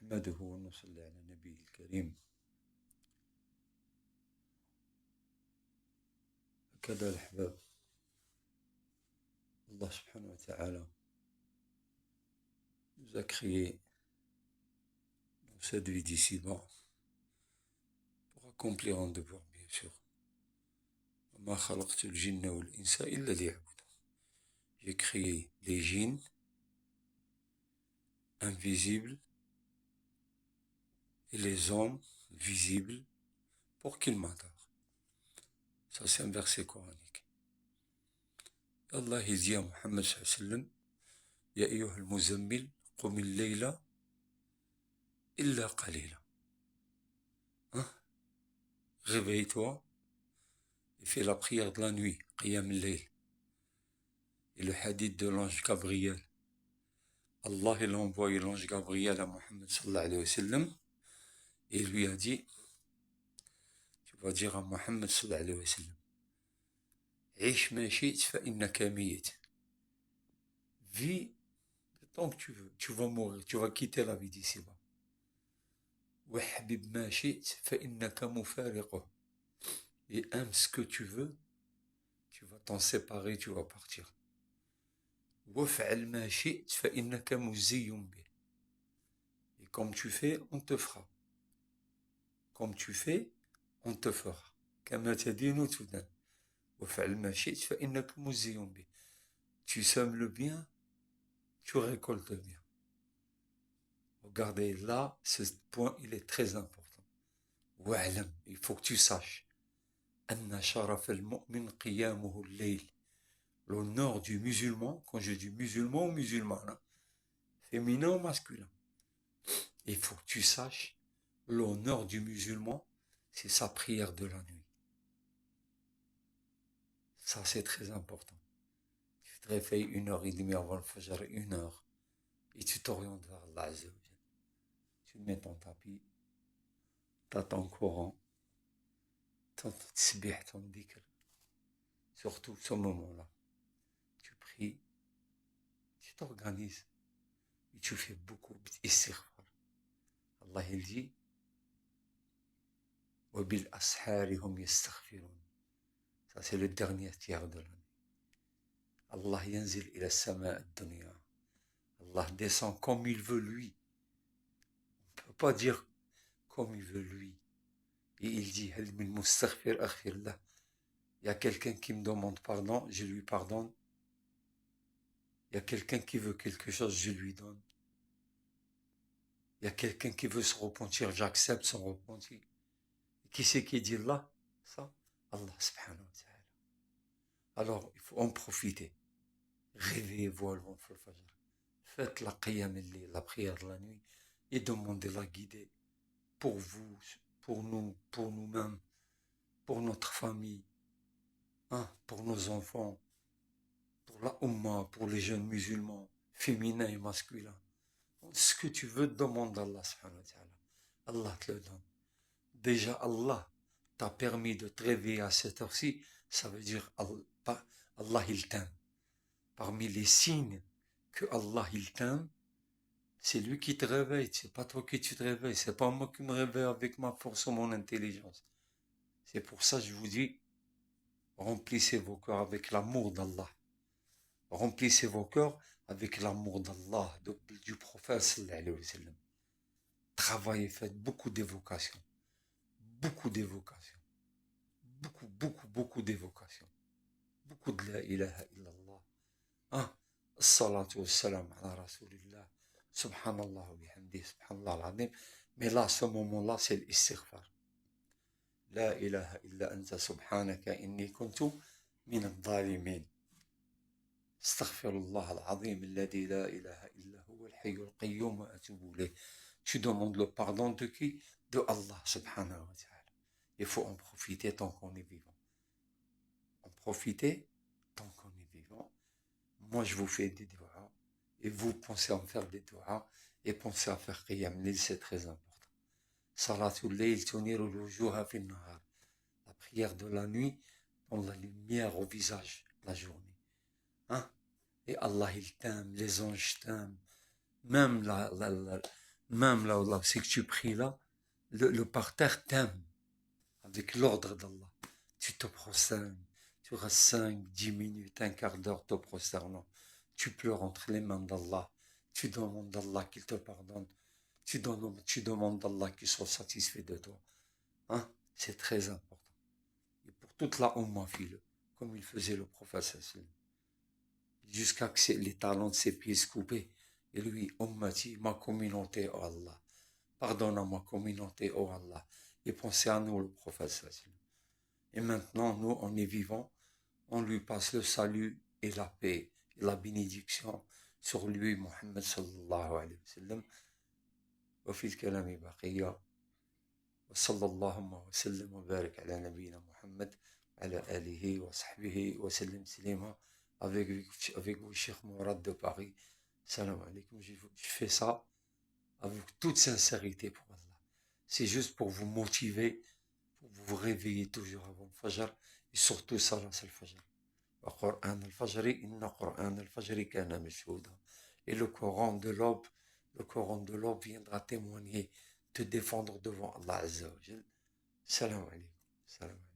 نحمده ونصلي على نبيه الكريم. هكذا الأحباب، Allah subhanahu wa ta'ala nous a créés dans cette vie d'ici-bas pour accomplir un devoir, bien sûr. وما خلقت الجن والإنس إلا ليعبدون. J'ai créé les djinns invisibles et les hommes visibles pour qu'ils m'adorent. Ça, c'est un verset coranique. Allah, il dit à Muhammad sallallahu alayhi wa sallam: Ya ayyuha al-muzammil, qum al-layla illa qalila. Réveille-toi et fais la prière de la nuit, qiyam al-layl. Et le hadith de l'ange Gabriel. Allah, il a envoyé l'ange Gabriel à Muhammad sallallahu alayhi wa sallam et il lui a dit: tu vas dire à Muhammad sallallahu alayhi wa sallam, Ish ma shi't fa innaka miyit. Vis le temps que tu veux, tu vas mourir, tu vas quitter la vie d'ici-bas. Wahbib ma shi't fa innaka mufariquh. Et aime ce que tu veux, tu vas t'en séparer, tu vas partir. Waf'al ma shi't fa innaka muziyyun bih. Et comme tu fais, on te fera. Comme tu fais, on te fera. Kama tadinu tudan. Waf'al ma shi't fa innaka muziyyun bih. Tu sèmes le bien, tu récoltes le bien. Regardez là, ce point, il est très important. Wa'lam, il faut que tu saches. Anna sharaf al-mu'min qiyamuhu al-layl. L'honneur du musulman, quand je dis musulman ou musulmane, féminin ou masculin, il faut que tu saches, l'honneur du musulman, c'est sa prière de la nuit. Ça, c'est très important. Tu te réveilles 1h30 avant le fajr, 1h, et tu t'orientes vers Allah Azza wa Jal. Tu te mets ton tapis, t'as ton Coran, ton tasbih, ton dhikr. Surtout ce moment-là. Tu pries, tu t'organises, et tu fais beaucoup d'istighfar. Allah, il dit: Wabil ashari hum yastaghfirun. Ça, c'est le dernier tiers de la nuit. Allah yanzil ila sama ad-dunya. Allah descend comme il veut lui. On ne peut pas dire comme il veut lui. Et il dit: Hal min mustaghfir aghfir lah. Il y a quelqu'un qui me demande pardon, je lui pardonne. Il y a quelqu'un qui veut quelque chose, je lui donne. Il y a quelqu'un qui veut se repentir, j'accepte son repentir. Qui c'est qui dit là? Ça, Allah subhanahu wa ta'ala. Alors, il faut en profiter. Réveillez-vous avant le fajr. Faites la qiyam al-layl, la prière de la nuit, et demandez la guidée pour vous, pour nous, pour nous-mêmes, pour notre famille, pour nos enfants, pour la Ummah, pour les jeunes musulmans, féminins et masculins. Ce que tu veux, demande à Allah subhanahu wa ta'ala. Allah te le donne. Déjà, Allah t'a permis de te réveiller à cette heure-ci, ça veut dire Allah il t'aime. Parmi les signes que Allah il t'aime, c'est lui qui te réveille, c'est pas toi qui tu te réveilles, c'est pas moi qui me réveille avec ma force ou mon intelligence. C'est pour ça que je vous dis, remplissez vos cœurs avec l'amour d'Allah. Remplissez vos cœurs avec l'amour d'Allah, du prophète sallallahu alayhi wa sallam. Travaillez, faites beaucoup d'évocations. Beaucoup d'évocations. Beaucoup d'évocations. Beaucoup de la ilaha illallah. As-salatu was-salam ala rasulillah. Subhanallah wa bihamdi, subhanallah al-azim. Mais là, ce moment-là, c'est l'istighfar. La ilaha illa anta subhanaka inni kuntu min al-zalimin. Astaghfirullah al-azim alladhi la ilaha illa huwa al-hayy al-qayyum wa atubu ilayh. Tu demandes le pardon de qui? De Allah subhanahu wa ta'ala. Il faut en profiter tant qu'on est vivant. En profiter tant qu'on est vivant. Moi, je vous fais des doigts et vous pensez à me faire des doigts et pensez à faire qiyam layl, c'est très important. Salatul layl tuniru al-wujuha fi an-nahar. La prière de la nuit dans la lumière au visage la journée. Et Allah, il t'aime, les anges t'aiment, même Même là, Allah, c'est que tu pries là, le parterre t'aime, avec l'ordre d'Allah. Tu te prosternes, tu restes 5, 10 minutes, un quart d'heure te prosternant. Tu pleures entre les mains d'Allah. Tu demandes d'Allah qu'il te pardonne. Tu demandes d'Allah qu'il soit satisfait de toi. Hein? C'est très important. Et pour toute la Ummah, file, comme il faisait le prophète sallallahu jusqu'à que les talons de ses pieds se coupaient. Et lui, Ummati, ma communauté, oh Allah. Pardonne à ma communauté, oh Allah. Et pensez à nous, le prophète sallallahu. Et maintenant, nous, on est vivants, on lui passe le salut et la paix et la bénédiction sur lui, Muhammad sallallahu alayhi wa sallam. وفي الكلام بقية وصلى اللهم وسلم وبارك على نبينا محمد على آله وصحبه وسلم تسليما avec vous, Cheikh Mourad de Paris. Salam alaikum. Je fais ça avec toute sincérité pour Allah. C'est juste pour vous motiver, pour vous réveiller toujours avant le Fajr et surtout Salat al-Fajr. وقرآن الفجر إن قرآن الفجر كان مشهودا. Et le Coran de l'aube viendra témoigner, te défendre devant Allah Azza wa Jal. Salam alaikum. Salam alaikum.